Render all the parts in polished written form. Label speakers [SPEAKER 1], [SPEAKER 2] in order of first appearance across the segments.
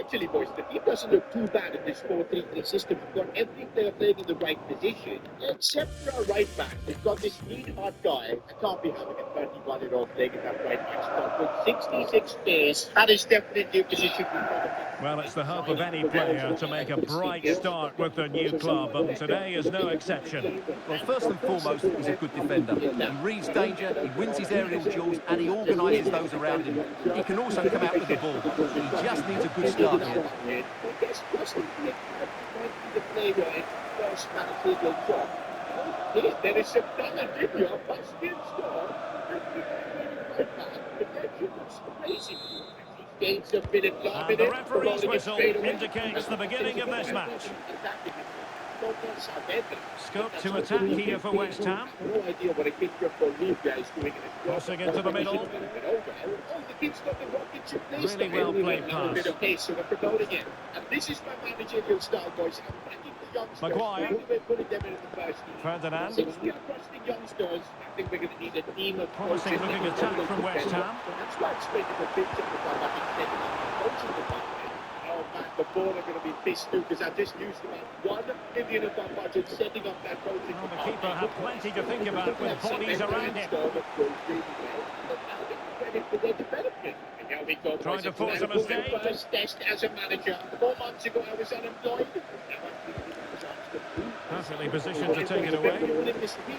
[SPEAKER 1] Actually, boys, the team doesn't look too bad in this 4-3-3 system. We've got every player playing in the right position, except for our right back. We've got this lead hard guy. I can't be having a 31-year-old playing in that right back spot. With 66 pace, that is definitely a position we probably...
[SPEAKER 2] Well, it's the hope of any player to make a bright start with the new club, and today is no exception.
[SPEAKER 3] Well, first and foremost, he's a good defender. He reads danger, he wins his aerial duels, and he organises those around him. He can also come out with the ball. He just needs a good start here.
[SPEAKER 1] There is some talent in your Bastian score. Crazy. Gains a bit of
[SPEAKER 2] And the referee's whistle indicates the beginning of this match. Scope to attack here for West Ham.
[SPEAKER 1] No idea what a kick for you guys doing.
[SPEAKER 2] Crossing into the middle. Really well played pass.
[SPEAKER 1] Okay, so we're promoting it. And this is my managerial style, boys. I'm backing the youngsters.
[SPEAKER 2] Maguire.
[SPEAKER 1] We're putting them in the first team.
[SPEAKER 2] Ferdinand.
[SPEAKER 1] Since we are trusting youngsters, I think we're going to need a team of
[SPEAKER 2] Promising looking attack from West Ham.
[SPEAKER 1] That's why it's making a big difference. I think taking on the coaching department. Oh man, the board are going to be pissed too because I just used about 1 million of that budget setting up that coaching
[SPEAKER 2] Well, the
[SPEAKER 1] department.
[SPEAKER 2] keeper had plenty to think about with bodies around him. Trying to force a mistake.
[SPEAKER 1] First test as a manager. 4 months ago I was unemployed.
[SPEAKER 2] Perfectly positioned to take it away. He's in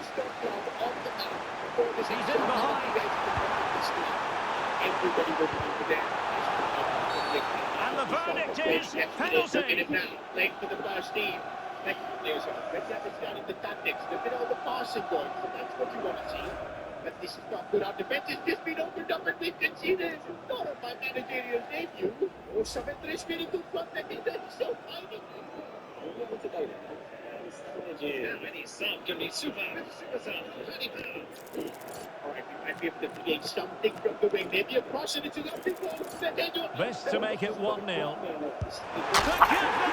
[SPEAKER 2] behind.
[SPEAKER 1] Everybody will be there.
[SPEAKER 2] And the verdict is penalty.
[SPEAKER 1] Playing for the first team. Let's have it starting the tactics. Look at all the passing going. So that's what you want to see. But this is not good. Our defense has just been opened up and we can see this. Not on my managerial debut. Or some interest in the front that he does so fighting. Alright, we might be able to create something from the wing. Maybe a cross and it's a lovely ball.
[SPEAKER 2] This to make it 1-0. To give them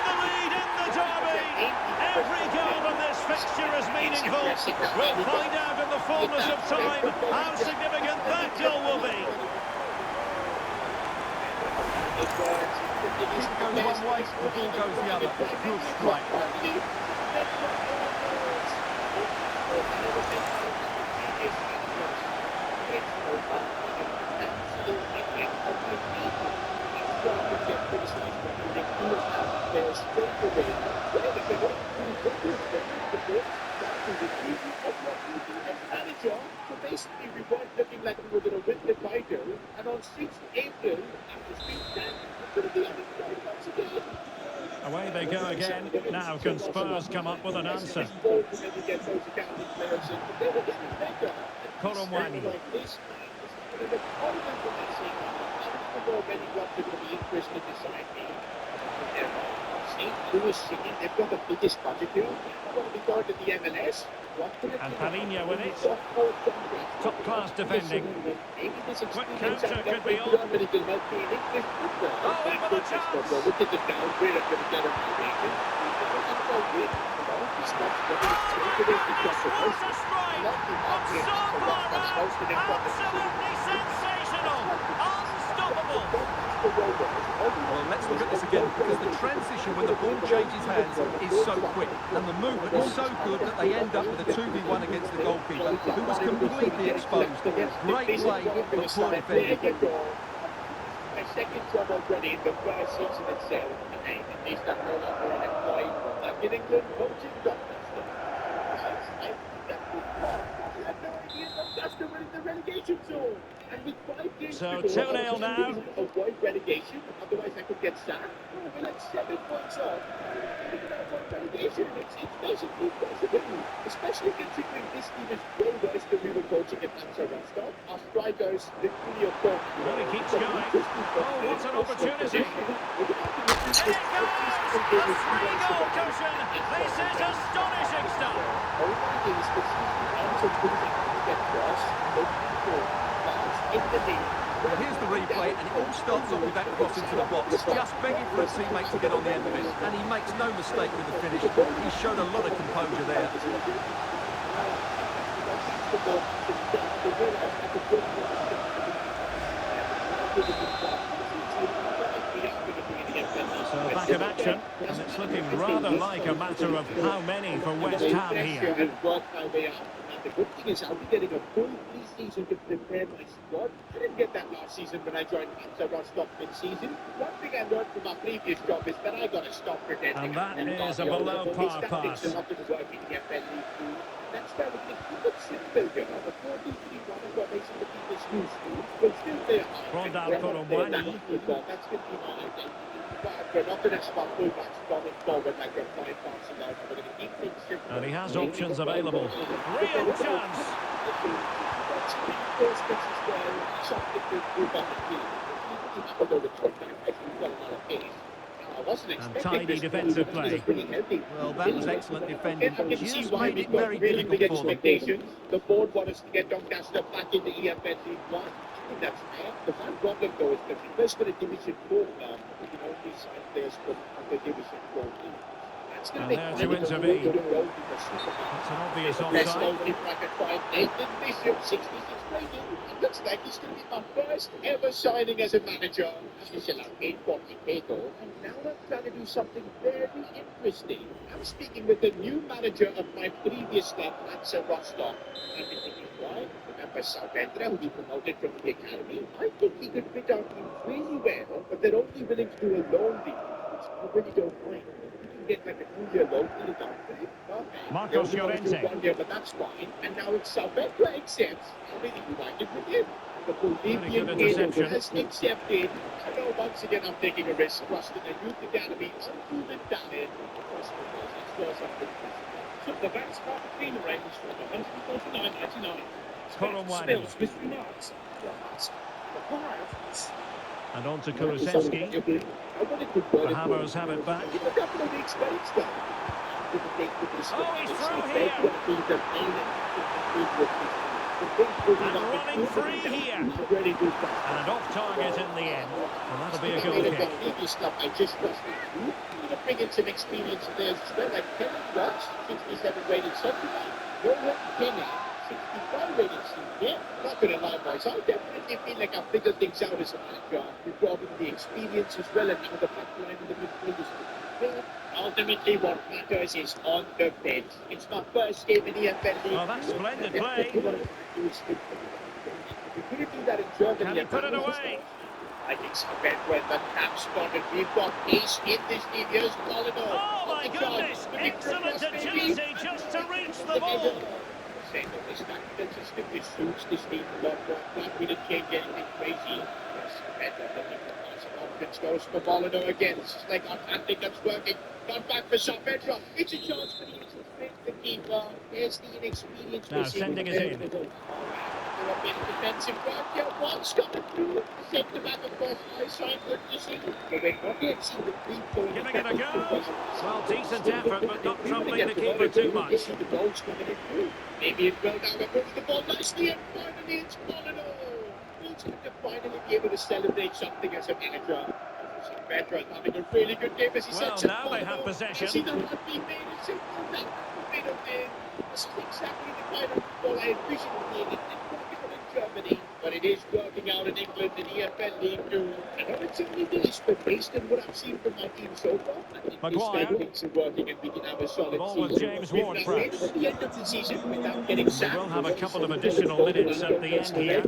[SPEAKER 2] the lead in the derby. Every goal in this fixture is meaningful. We'll find out in the fullness of time how significant that goal will be.
[SPEAKER 3] Kick goes one way, the ball goes the other. Good strike.
[SPEAKER 1] Basically, we weren't looking like we were going to win the title, and on 6th April, after 3 times, we're going to be on the title once again.
[SPEAKER 2] Away they go again. Now can Spurs come up with an answer? Koromwani.
[SPEAKER 1] St. Louis City, they've got the biggest budget here. They're going to be going to the MLS.
[SPEAKER 2] And Palinha with it. Top class defending. Quick counter could be on.
[SPEAKER 1] Oh,
[SPEAKER 2] for the chance.
[SPEAKER 1] Look at the downgrade of the
[SPEAKER 2] What a strike! Absolutely sensational! Unstoppable!
[SPEAKER 3] Well, let's look at this again, because the transition when the ball changes hands is so quick, and the movement is so good that they end up with a 2v1 against the goalkeeper, who was completely exposed. Great play, but poor defending.
[SPEAKER 1] My second job already in the first season itself, and at least I'm no longer unemployed. I'm getting good coaching doctors. The relegation zone. And with 5 games
[SPEAKER 2] So
[SPEAKER 1] to go,
[SPEAKER 2] 2-0 now.
[SPEAKER 1] Avoid relegation, otherwise I could get sacked. We're like 7 points off. Relegation, it's basically possible. Especially considering this team is way worse than we were coaching at Hansa Rostock. Our strikers, Julio Koch.
[SPEAKER 2] Well, he keeps going. Oh, what an opportunity. And it goes! A 3-goal cushion. This is astonishing stuff.
[SPEAKER 3] Well, here's the replay, and it all starts off with that cross into the box, just begging for a teammate to get on the end of it, and he makes no mistake with the finish. He showed a lot of composure there.
[SPEAKER 2] attack of action, and it's looking rather like a matter of how many for West Ham here.
[SPEAKER 1] And work my way up. And the good thing is I'll be getting a full pre-season to prepare my squad. I didn't get that last season when I joined Hansa Rostock mid-season. One thing I learned from my previous job is that I got to stop pretending.
[SPEAKER 2] And that is a below par pass.
[SPEAKER 1] That's why we think we could simple, you know, the 4-2-3-1 formation that people used to will still play a high.
[SPEAKER 2] Rondal Koromwani.
[SPEAKER 1] That's going to be my identity. But we're not going to swap fullbacks going forward like we're flying passing out. We're going to keep things simple.
[SPEAKER 2] And he has options available. Real chance.
[SPEAKER 1] That's first pitch as well. Something to move up the field. Even though the short time actually got a lot of pace. I wasn't expecting
[SPEAKER 2] tidy
[SPEAKER 1] this
[SPEAKER 2] defensive
[SPEAKER 1] move. It was
[SPEAKER 2] play.
[SPEAKER 1] really healthy.
[SPEAKER 3] Well, that was excellent defending.
[SPEAKER 1] I can see
[SPEAKER 3] Just
[SPEAKER 1] why
[SPEAKER 3] made
[SPEAKER 1] we
[SPEAKER 3] it
[SPEAKER 1] got
[SPEAKER 3] very
[SPEAKER 1] really big
[SPEAKER 3] difficult for them.
[SPEAKER 1] expectations. The board want us to get Doncaster back in the EFL League One. I think that's fair. The one problem though is that we first got a Division 4 now. We can only sign players from the Division 4 league. That's going
[SPEAKER 2] And
[SPEAKER 1] to
[SPEAKER 2] there
[SPEAKER 1] make
[SPEAKER 2] to intervene.
[SPEAKER 1] That's
[SPEAKER 2] That's an obvious
[SPEAKER 1] Let's
[SPEAKER 2] offside.
[SPEAKER 1] go in bracket 5. Nathan Bishop, 66 rating. It looks like he's going to be my first ever signing as a manager. He's allowed 840k though. And now I'm trying to do something very interesting. I'm speaking with the new manager of my previous club, Hansa Rostock. I've been thinking, why? Remember Southendra, who we promoted from the academy? I think he could fit our team really well, but they're only willing to do a loan deal, which I really don't mind. Get like a 2-year loan deal done for him. Okay.
[SPEAKER 2] Marcos
[SPEAKER 1] They only want to do
[SPEAKER 2] Llorente.
[SPEAKER 1] 1 year, but that's fine. And now it's Southendra accepts. I'm really united with him. The Bolivian
[SPEAKER 2] good
[SPEAKER 1] kid
[SPEAKER 2] interception.
[SPEAKER 1] has accepted. I know once again I'm taking a risk. Trusting the youth academy, some proven talent.
[SPEAKER 4] So the backs part between the range from 149.99.
[SPEAKER 2] Koromwani.
[SPEAKER 4] Spills with remarks. The Pirates.
[SPEAKER 2] And on to Kulusevski. The Hammers have it back.
[SPEAKER 1] Oh,
[SPEAKER 2] he's through here. And running free here. And off target in the end. And that'll be a goal kick.
[SPEAKER 1] I just trust you. You to bring in some experience players as well, like Kenny Watts, 67 rated centre-back. Rowan Kenny, 65 rated senior. Not going to lie, boys. I definitely feel like I've figured things out as a manager. We've brought in the experience as well, and now the back line in the midfield is good. Ultimately, what matters is on the bench. It's my first game in the EFL League.
[SPEAKER 2] Oh, that's splendid play.
[SPEAKER 1] We couldn't do that in Germany.
[SPEAKER 2] Can he put it away?
[SPEAKER 1] I think Southendra and the tap spotted. We've got ace in this team. Here's Polino.
[SPEAKER 2] Oh, my goodness. Excellent agility just to reach the ball.
[SPEAKER 1] Saying that this tactical system, this suits this team a lot more. We didn't change anything crazy. Southendra looking for passing options. Goes for Polino again. This is like our tactic that's working. Got back for Southendra. It's a chance for the keeper. There's the inexperience.
[SPEAKER 2] Now sending it in.
[SPEAKER 1] A bit of defensive work here. One's coming through. Take the back of course. I signed good to see. So they not yet see the deep going.
[SPEAKER 2] Giving it a go. Well, decent effort, but not troubling the keeper too much.
[SPEAKER 1] The goal's coming in through. Maybe it will now. We're moving the ball nicely, and finally it's Polino. He's going to finally be able to celebrate something as a manager. Veteran having a really good game as he
[SPEAKER 2] Well,
[SPEAKER 1] said.
[SPEAKER 2] now they have possession.
[SPEAKER 1] See the rugby made it simple. That made of it. This is exactly the kind of football I envisioned being in Germany, but it is working out in England in EFL League 2. I know it's only this, but based on what I've seen from my team so far, I think
[SPEAKER 2] Maguire.
[SPEAKER 1] these things are working and we can have a solid
[SPEAKER 2] Ball
[SPEAKER 1] season.
[SPEAKER 2] with James
[SPEAKER 1] We've
[SPEAKER 2] Ward,
[SPEAKER 1] now
[SPEAKER 2] perhaps.
[SPEAKER 1] made it to the end of the season without getting sacked.
[SPEAKER 2] We'll have a couple of additional minutes at the end here.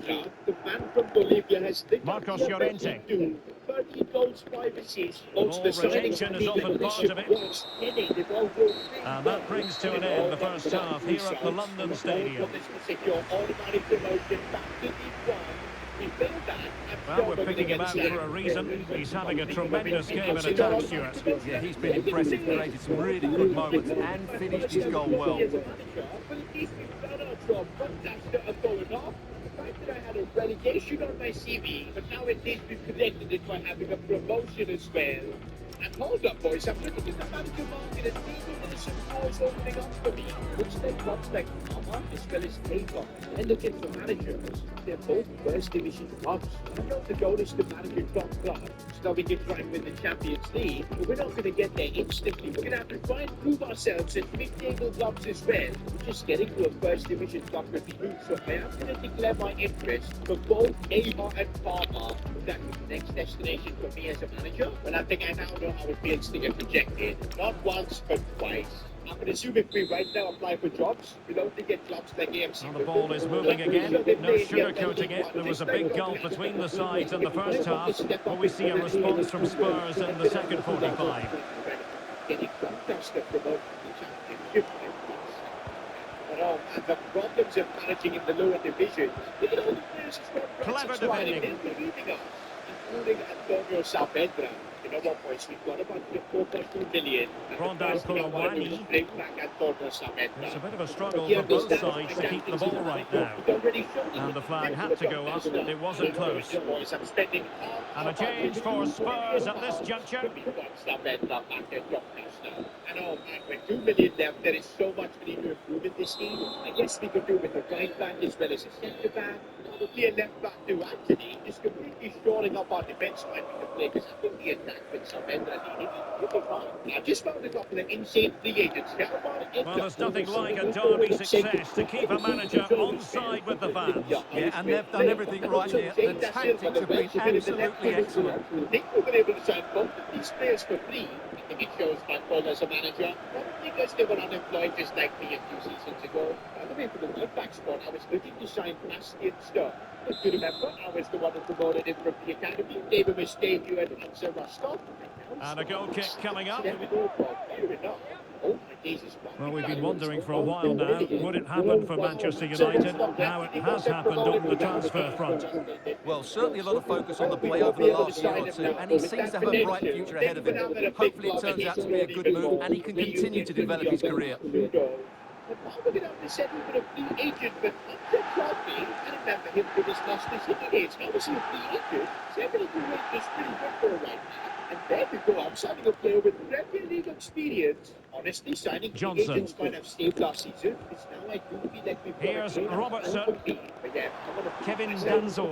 [SPEAKER 1] The man from Bolivia has
[SPEAKER 2] Marcos Llorente.
[SPEAKER 1] 30 goals, 5 assists. Holds
[SPEAKER 2] Ball
[SPEAKER 1] the signing
[SPEAKER 2] retention is often part of it. And that brings to an end the first half here at the London Stadium. Well, we're picking him out for a reason. He's having a tremendous game in attack, Stuart.
[SPEAKER 3] Yeah, he's been impressive, created some really good moments and finished his goal well.
[SPEAKER 1] I had a relegation on my CV, but now at least we've connected it by having a promotion as well. And hold up, boys, I'm looking at the manager market and maybe there's some doors opening up for me. Looks like clubs like Mama as well as Avon. And looking for managers, they're both first division clubs. I know the goal is to manage your top club, so we can try and win the Champions League, but we're not going to get there instantly. We're going to have to try and prove ourselves at mid-table clubs as well. Just getting to a first division club would be huge, so I am going to declare my interest for both Ahar and Parma. That is the next destination for me as a manager. But I think I now know how it feels to get rejected, not once but twice. I'm going to assume if we right now apply for jobs, we'll only get clubs like AFC.
[SPEAKER 2] Well, the ball is moving again. No sugarcoating it. There was a big gulf between the sides in the first half. Will we see a response from Spurs in the second 45?
[SPEAKER 1] Getting Doncaster promoted to the Championship. And the problems of managing in the lower divisions. Look at all the players who've got
[SPEAKER 2] Clever defending.
[SPEAKER 1] They're leaving us, including Antonio Saavedra. You know what, boys? We've got about 4.2 million.
[SPEAKER 2] Rondan Koulibaly.
[SPEAKER 1] Bring back Antonio Saavedra.
[SPEAKER 2] It's a bit of a struggle for both sides to keep the ball right now. And the flag had to go up. It wasn't close. And a change for Spurs at this juncture.
[SPEAKER 1] I know, man, with 2 million left, there is so much we need to improve in this team. I guess we could do with a right back as well as a centre back. Probably a left back too, actually. Just completely shoring up our defence when we can play, because I think the attack with Saavedra needed. I just found a couple of insane free agents.
[SPEAKER 2] Well, there's nothing like a derby success to keep a manager on side with the fans.
[SPEAKER 3] Yeah, and they've done everything right here. The tactics have been absolutely excellent.
[SPEAKER 1] I think we've been able to sign both of these players for free. I think it shows my role as a manager. Probably because they were unemployed just like me a few seasons ago. By the way, for the right back spot, I was looking to sign Bastian Starr. If you remember, I was the one who promoted him from the academy, gave him his debut at Hansa Rostock.
[SPEAKER 2] And a goal kick coming up.
[SPEAKER 1] Fair enough. Oh my Jesus.
[SPEAKER 2] Well, we've been wondering for a while now, would it happen for Manchester United? Now it has happened on the transfer front.
[SPEAKER 3] Well, certainly a lot of focus on the play over the last year or two, and he seems to have a bright future ahead of him. Hopefully it turns out to be a good move, and he can continue to develop his career.
[SPEAKER 1] But now we're going to have to settle for a free agent, but Hunter Crosby, I remember him from his Leicester City days. Now was he a free agent? 72 is pretty good for a right back. And there we go, I'm signing a player with Premier League experience. Honestly, signing free agents might have saved last season. It's now I do feel like we've got
[SPEAKER 2] Here's Robertson. Kevin
[SPEAKER 1] Danzo.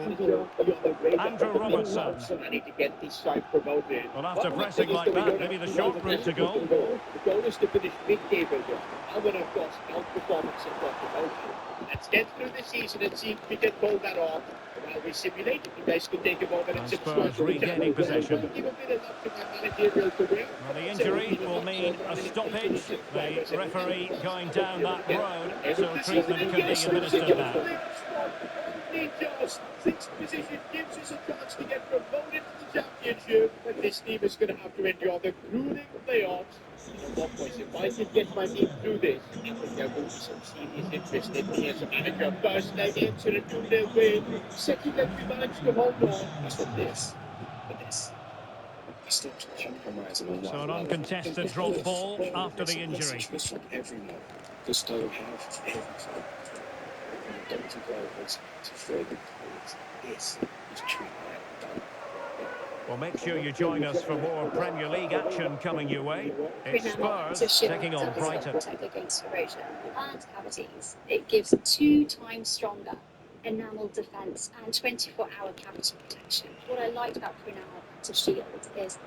[SPEAKER 2] Andrew Robertson.
[SPEAKER 1] I need to get this side promoted.
[SPEAKER 2] Well, after pressing like that, maybe the short route to goal.
[SPEAKER 1] The goal is to finish mid-table. I'm going to, of course, outperformance and got promotion. Let's get through the season and see if we can pull that off. While we simulate, you guys can take a moment and
[SPEAKER 2] Spurs regaining possession.
[SPEAKER 1] Give a bit of luck to my managerial career.
[SPEAKER 2] Well, the injury will mean a stoppage. The referee going down that road, so treatment can be administered now.
[SPEAKER 1] Sixth position gives us a chance to get promoted to the championship, but this team is going to have to endure the grueling playoffs. If I can get my team through this, I think there will be some serious interest in me as a manager. First leg enter and do their win. Second leg we managed to hold on.
[SPEAKER 5] For this. I still compromise on a
[SPEAKER 2] So an uncontested drop ball after the injury.
[SPEAKER 5] From everyone. Just don't have everything. Don't go to further points. This is treatment done.
[SPEAKER 2] Well, make sure you join us for more Premier League action coming your way. It's Spurs taking on Brighton.
[SPEAKER 6] Against erosion and cavities. It gives 2 times stronger enamel defence and 24-hour cavity protection. What I liked about Prunell to Shield is...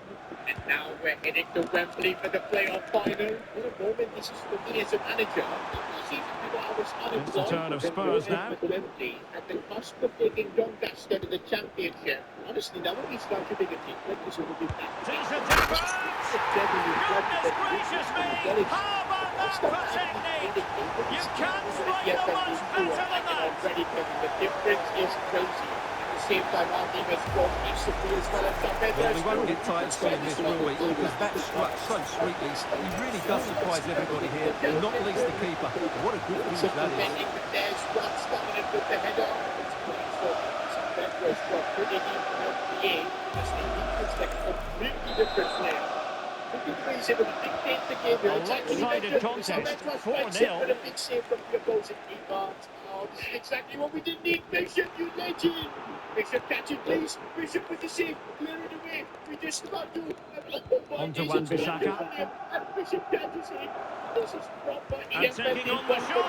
[SPEAKER 1] And now we're heading to Wembley for the playoff final. What a moment this is for me as a manager.
[SPEAKER 2] It's the turn of Spurs now.
[SPEAKER 1] Wembley at the cusp of taking Doncaster to the championship. Honestly, now when we start to make a team like this, will be back.
[SPEAKER 2] Decent defence! Goodness gracious me! How about that for technique? You can't play the most better than that!
[SPEAKER 1] The difference is crazy. Same time, our team has scored massively as well as
[SPEAKER 3] Well, we won't get tired of seeing this, will we? Because that struck so sweetly. He really does surprise everybody here, not least the keeper. What a good finish that is.
[SPEAKER 1] There's one starting with the header. It's pretty deep in the game. It's like a completely different player. He's able to dictate the game.
[SPEAKER 2] Lopsided contest, 4-0.
[SPEAKER 1] A big save from the opposing keeper. Oh, this is exactly what we didn't need. Bishop, you legend. Bishop, catch it, please. Bishop with the save. Clear it away. way. We just about to.
[SPEAKER 2] On to Wan-Bissaka.
[SPEAKER 1] And Bishop Dangerous. This is proper
[SPEAKER 2] And taking on the shot.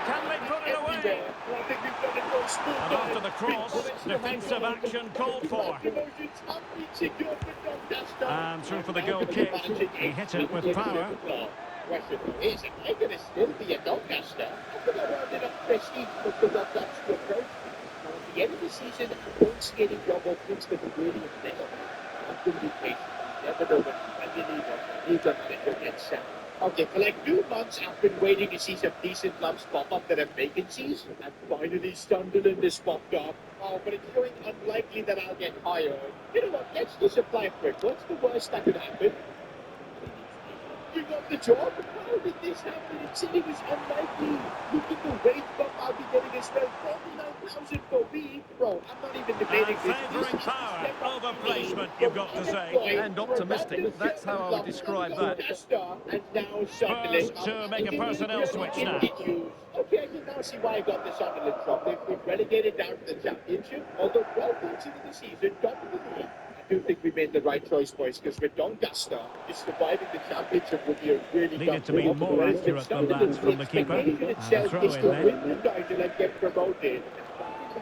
[SPEAKER 2] Can they put it away?
[SPEAKER 1] I think we've done it all smooth.
[SPEAKER 2] And after the cross, defensive action called for. And through for the goal kick. He hit it with power.
[SPEAKER 1] Question is, am I going to still be a Doncaster? After I rounded enough prestige for the Doncaster approach? Now, at the end of the season, I won't see any job openings that are really impressive. I'm going to be patient. Never know when you got to get set. Okay, for like 2 months, I've been waiting to see some decent clubs pop up that have vacancies, and finally Sunderland has popped up. Oh, but it's showing unlikely that I'll get hired. You know what, let's just apply for it. What's the worst that could happen? You got the job? How did this happen? It said it was unlikely. Look at the wage bump I'll be getting as well. 49,000 for me. Bro, I'm not even debating
[SPEAKER 2] And
[SPEAKER 1] this.
[SPEAKER 2] favouring power over placement, you've got to say.
[SPEAKER 3] And optimistic. That's how I would describe that.
[SPEAKER 1] And now
[SPEAKER 2] Spurs to make a personnel switch now.
[SPEAKER 1] Okay, I can now see why I got the Sunderland job. They've been relegated down to the Championship, although 12 games into the season, top of the league. I do think we made the right choice, boys, because with Doncaster, just surviving the Championship would be a really
[SPEAKER 2] Needed to be more accurate than that from the keeper. And the throw in then.
[SPEAKER 1] Get promoted.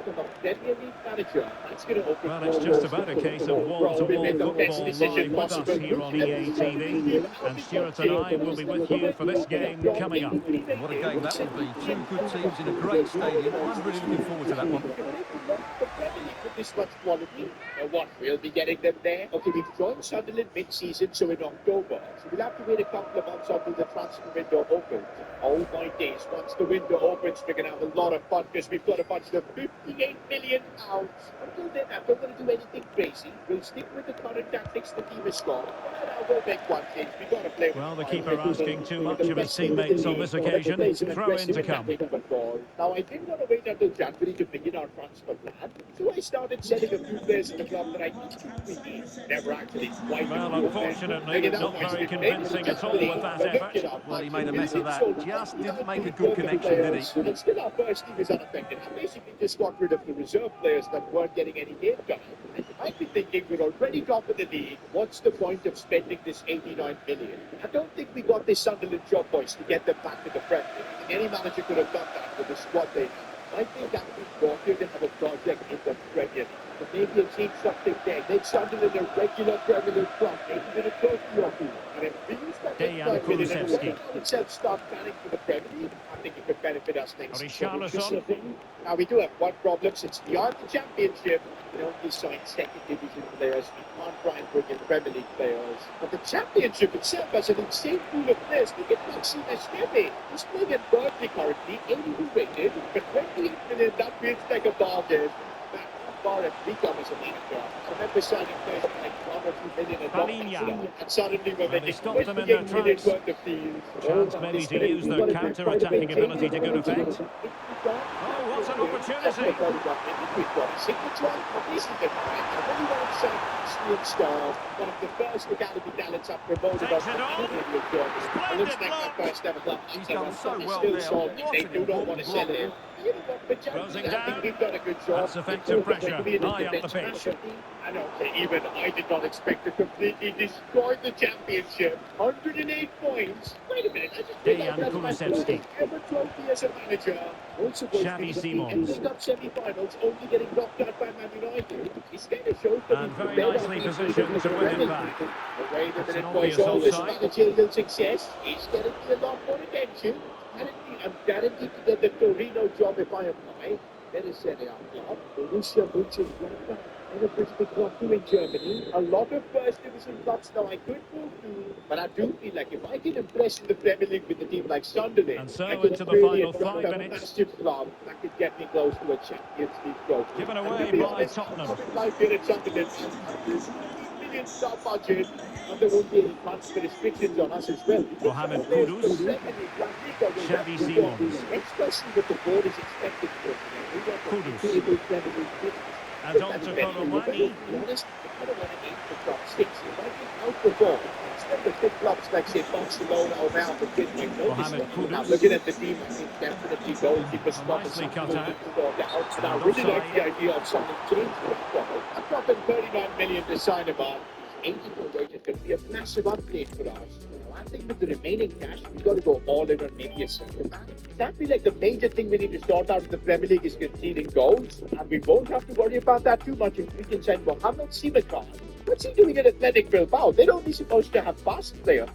[SPEAKER 2] Well, it's just about a case of wall-to-wall football live with us here on EA TV. And Stuart and I will be with you for this game coming up.
[SPEAKER 3] What a game that will be. Two good teams in a great stadium. I'm really looking forward to that one.
[SPEAKER 1] This much quality. Now what, we'll be getting them there? Okay, we've joined Sunderland mid-season, so in October. So we'll have to wait a couple of months until the transfer window opens. Oh my days, once the window opens, we're going to have a lot of fun because we've got a bunch of £58 million. Until then, I'm not going to do anything crazy. We'll stick with the current tactics the team has got. And I will make one change. We've got to play with
[SPEAKER 2] Well, the keeper asking too much of his teammates on this occasion. Throw in to come.
[SPEAKER 1] Now, I didn't want to wait until January to begin our transfer plan, so I started selling a few players in the club that I need. Never actually quite.
[SPEAKER 2] Well, unfortunately, not very convincing at all with that effort.
[SPEAKER 3] Well, he made a mess of that. Just didn't make a good connection, did he?
[SPEAKER 1] And still our first team is unaffected. I basically just got rid of the reserve players that weren't getting any game time. And you might be thinking, we're already top of the league. What's the point of spending this 89 million? I don't think we got this Sunderland job, boys, to get them back to the Premier League. I think any manager could have done that with the squad they have. I think that we brought here to have a project in the Premier League. But maybe achieve something there. Make Sunderland a regular Premier League club. Maybe win a trophy or two. And if we use that
[SPEAKER 2] Dejan Kulusevski.
[SPEAKER 1] Itself start planning for the Premier League, I think it could benefit us next
[SPEAKER 2] Richarlison.
[SPEAKER 1] Now we do have one problem. Since we are the Championship, we only sign second division players. We can't try and bring in Premier League players. But the Championship itself has an insane pool of players. Look at Maxime Esteve. He's playing at Burnley currently, 82 rated, but 28 million, that feels like a bargain. As a manager. I remember signing players for like 1 or 2 million
[SPEAKER 2] Palhinha.
[SPEAKER 1] and suddenly we're
[SPEAKER 2] Well, they
[SPEAKER 1] making
[SPEAKER 2] stopped them in their
[SPEAKER 1] 28 million
[SPEAKER 2] tracks.
[SPEAKER 1] worth of deals.
[SPEAKER 2] Chance maybe to use their counter-attacking ability to good effect. Oh, what an opportunity!
[SPEAKER 1] We've got a signature. This is the fact. I really want to say Steve Star, one of the first academy talents I've promoted.
[SPEAKER 2] Takes it on.
[SPEAKER 1] It looks like
[SPEAKER 2] block.
[SPEAKER 1] my first ever club.
[SPEAKER 3] He's done so well
[SPEAKER 1] Still
[SPEAKER 3] there.
[SPEAKER 1] salty.
[SPEAKER 3] What
[SPEAKER 1] They
[SPEAKER 3] an
[SPEAKER 1] do not want to sell
[SPEAKER 3] important
[SPEAKER 1] him. You know what, but
[SPEAKER 2] Closing
[SPEAKER 1] I
[SPEAKER 2] down.
[SPEAKER 1] think we've done a good job.
[SPEAKER 2] That's effective pressure. High up the pitch.
[SPEAKER 1] And okay, even I did not expect to completely destroy the Championship. 108 points. Wait a minute, I just
[SPEAKER 2] Dejan Kulusevski.
[SPEAKER 1] ever trophy as a manager. Also,
[SPEAKER 2] Xavi Simons.
[SPEAKER 1] Ending up semi-finals, only getting knocked out by Man United. He's kind of shows that
[SPEAKER 2] And
[SPEAKER 1] he's
[SPEAKER 2] very
[SPEAKER 1] better
[SPEAKER 2] nicely
[SPEAKER 1] than
[SPEAKER 2] positioned
[SPEAKER 1] he's
[SPEAKER 2] to
[SPEAKER 1] been
[SPEAKER 2] win it
[SPEAKER 1] Premier
[SPEAKER 2] back.
[SPEAKER 1] League. Wait a
[SPEAKER 2] It's an
[SPEAKER 1] minute,
[SPEAKER 2] obvious
[SPEAKER 1] boys. All this
[SPEAKER 2] offside.
[SPEAKER 1] managerial success is getting me a lot more attention. I'm guaranteed to get the Torino job if I apply. Then is Serie A club, Borussia Mönchengladbach, and a pretty big club too in Germany. A lot of first division clubs now I could move to, but I do feel like if I can impress in the Premier League with a team like Sunderland,
[SPEAKER 2] And so
[SPEAKER 1] I could
[SPEAKER 2] into the
[SPEAKER 1] really
[SPEAKER 2] final
[SPEAKER 1] attract
[SPEAKER 2] 5
[SPEAKER 1] a
[SPEAKER 2] minutes.
[SPEAKER 1] massive club that could get me close to a Champions League trophy.
[SPEAKER 2] Given
[SPEAKER 1] And
[SPEAKER 2] away
[SPEAKER 1] to be
[SPEAKER 2] by
[SPEAKER 1] honest,
[SPEAKER 2] Tottenham.
[SPEAKER 1] I would like here at Sunderland, million star budget, and there won't be any transfer restrictions on us as well.
[SPEAKER 2] Mohamed Kudus. Xavi Simons.
[SPEAKER 1] Especially with the board is expected to.
[SPEAKER 2] Kudus. And on to Kolomani.
[SPEAKER 1] To be honest, I don't want to aim for top 6. If I can outperform, the big clubs like, say, Barcelona or Real Madrid might notice
[SPEAKER 2] Mohamed
[SPEAKER 1] it.
[SPEAKER 2] Kudus.
[SPEAKER 1] Now, looking at the team, I think definitely goalkeeper spot is
[SPEAKER 2] Nicely
[SPEAKER 1] something
[SPEAKER 2] cut
[SPEAKER 1] we
[SPEAKER 2] out.
[SPEAKER 1] need to sort out. And I
[SPEAKER 2] And
[SPEAKER 1] really like
[SPEAKER 2] offside.
[SPEAKER 1] the idea of signing James Woodward. I'm dropping 39 million to sign him on. 84 wages could be a massive upgrade for us. I think with the remaining cash, we've got to go all in on maybe a centre back. That be like the major thing we need to sort out in the Premier League is conceding goals, and we won't have to worry about that too much if we can send Mohamed Simakan. What's he doing at Athletic Bilbao? They're only supposed to have fast players.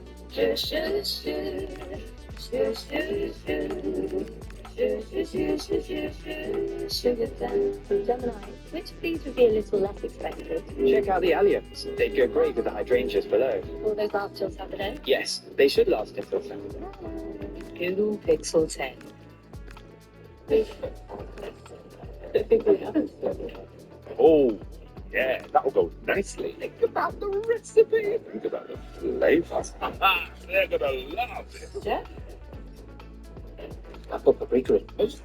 [SPEAKER 6] Gemini, which of these would be a little less expensive?
[SPEAKER 7] Check out the Alliums. They go great with the hydrangeas below.
[SPEAKER 6] Will those last till Saturday?
[SPEAKER 7] Yes, they should last until Saturday.
[SPEAKER 8] Google Pixel 10.
[SPEAKER 5] Oh, yeah, that'll go nicely. Think about the recipe. Think about the flavors. They're gonna love it.
[SPEAKER 8] Jeff?
[SPEAKER 7] I put paprika in most.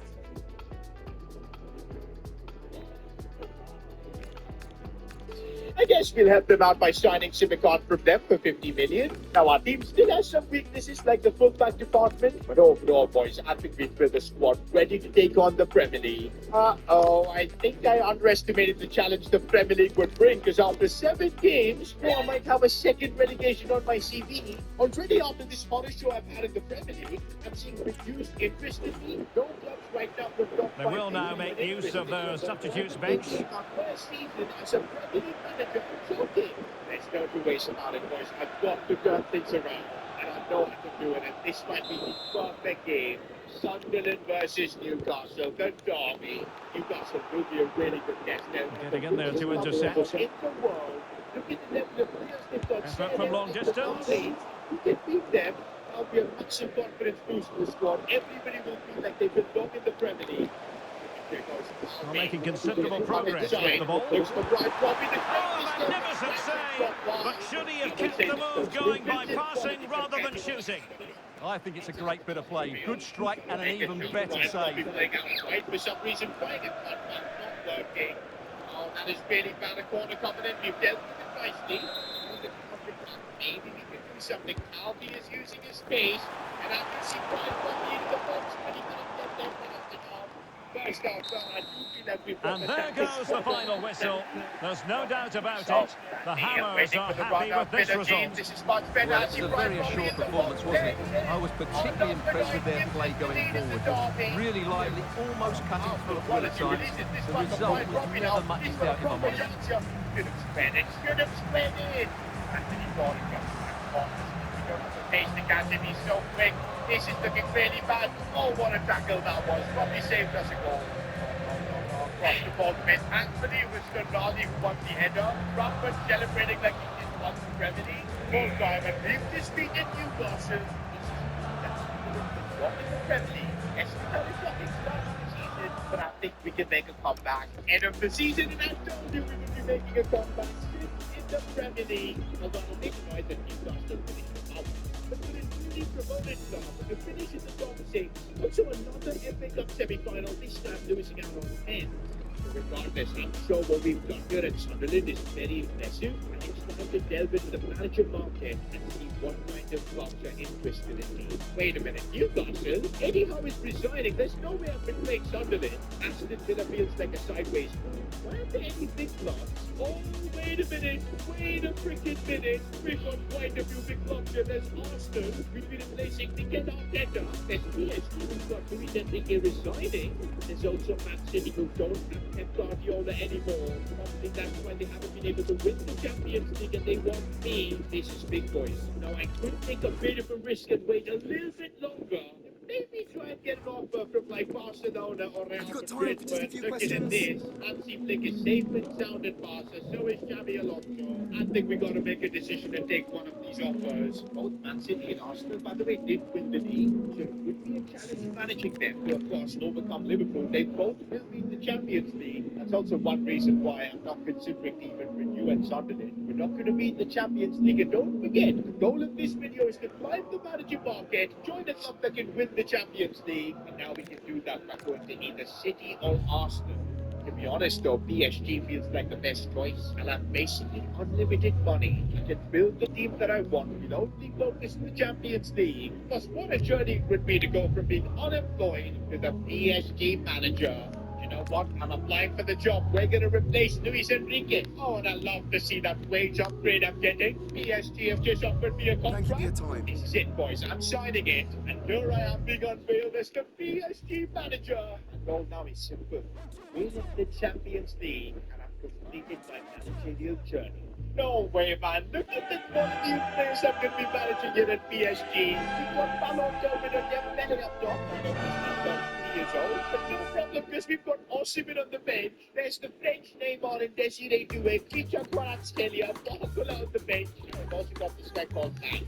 [SPEAKER 1] I guess we'll help them out by signing Simakan from them for 50 million. Now, our team still has some weaknesses like the fullback department, but overall, boys, I think we've built a squad ready to take on the Premier League. I think I underestimated the challenge the Premier League would bring, because after 7 games, I might have a second relegation on my CV. Already after this horror show I've had in the Premier League, I'm seeing reduced interest in me. No clubs right now would not
[SPEAKER 2] They will now make use of their substitutes bench.
[SPEAKER 1] Our first season as a Premier League manager. Joking. There's no two ways about it, boys. I've got to turn things around, and I know how to do it. And this might be the perfect game. Sunderland versus Newcastle, the derby. Newcastle will be a really good test.
[SPEAKER 2] Getting in there to intercept.
[SPEAKER 1] In the world, look at the level of players they've got.
[SPEAKER 2] Effort from long distance.
[SPEAKER 1] You can beat them. That'll be a massive confidence boost to the squad. Everybody will feel like they belong in the Premier League.
[SPEAKER 2] Are making considerable progress with the ball. Oh, magnificent save! But should he have kept the move going by passing rather than shooting?
[SPEAKER 3] I think it's a great bit of play. Good strike and an even better save.
[SPEAKER 1] For some reason, playing it not working. Oh, that is really bad. A corner coming in. We've dealt with it nicely. Maybe we can do something. Albi is using his space, and I can see Brian Bobby into the box, but he can't get there.
[SPEAKER 2] And there goes the final whistle. There's no doubt about it. The Hammers are happy with this result.
[SPEAKER 3] Well, it was a very assured performance, wasn't it? I was particularly impressed with their play going forward. Really lively, almost cutting through at one time. The result was never much in doubt in my mind.
[SPEAKER 1] Should have spread it. Anthony Gordon the catch him, he's so quick. This is looking really bad. Oh, what a tackle that was. Probably saved us a goal. Cross the ball to Anthony was Ronaldo who won the header. Bradford celebrating like he did once in Premier League. Full time and we've defeated Newcastle. What is the Premier League? Yes, we know it's not the season, but I think we can make a comeback. End of the season, and I told you we would be making a comeback in the Premier League. Although I think that Newcastle finished the top. But we're really promoted now. The finish in the top six. Also another FA Cup semi-final, this time losing out on 10. Regardless, I'm sure what we've done here at Sunderland is very impressive, and it's time to delve into the manager market and see what kind of clubs are interested in me. Wait a minute, Newcastle? Eddie Howe is resigning. There's no way I've been playing Sunderland. Aston Villa feels like a sideways move. Why aren't there any big clubs? Oh, wait a minute. Wait a freaking minute. We've got quite a few big clubs here. There's Arsenal. We've been replacing Mikel Arteta. There's PSG. We've got Luis Enrique resigning. There's also Man City who don't have Pep Guardiola anymore. Probably that's why they haven't been able to win the Champions League and they want me. This is big boys. Now I could take a bit of a risk and wait a little bit longer. Maybe try and get an offer from like Barcelona or Real Madrid. But looking at this, Hansi Flick is safe and sound at Barca. So is Xabi Alonso. I think we got to make a decision and take one of these offers. Both Man City and Arsenal, by the way, did win the league, so it would be a challenge managing them to, of course, overcome Liverpool. They both will be in the Champions League. That's also one reason why I'm not considering even renew at Sunderland. We're not going to be in the Champions League, and don't forget, the goal of this video is to climb the manager market, join a club that can win the Champions League, and now we can do that by going to either City or Arsenal. To be honest though, PSG feels like the best choice. I'll have basically unlimited money. I can build the team that I want without only focus on the Champions League. Plus, what a journey it would be to go from being unemployed to the PSG manager. You know what? I'm applying for the job. We're going to replace Luis Enrique. Oh, and I love to see that wage upgrade I'm getting. PSG have just offered me a contract.
[SPEAKER 9] Thank you for your time.
[SPEAKER 1] This is it, boys. I'm signing it. And here I am being unveiled as the PSG manager. And all now is simple. Win the Champions League. And I've completed my managerial journey. No way, man. Look at the quality of players that could be managing here at PSG. We've got Ballon d'Or winner Dembele up top. I know he's not 3 years old, but no problem because we've got Osimhen on the bench. There's the French Neymar and Desiree Doué, Christian Kvaratskhelia, Barcola on the bench. We've also got this guy called Nine.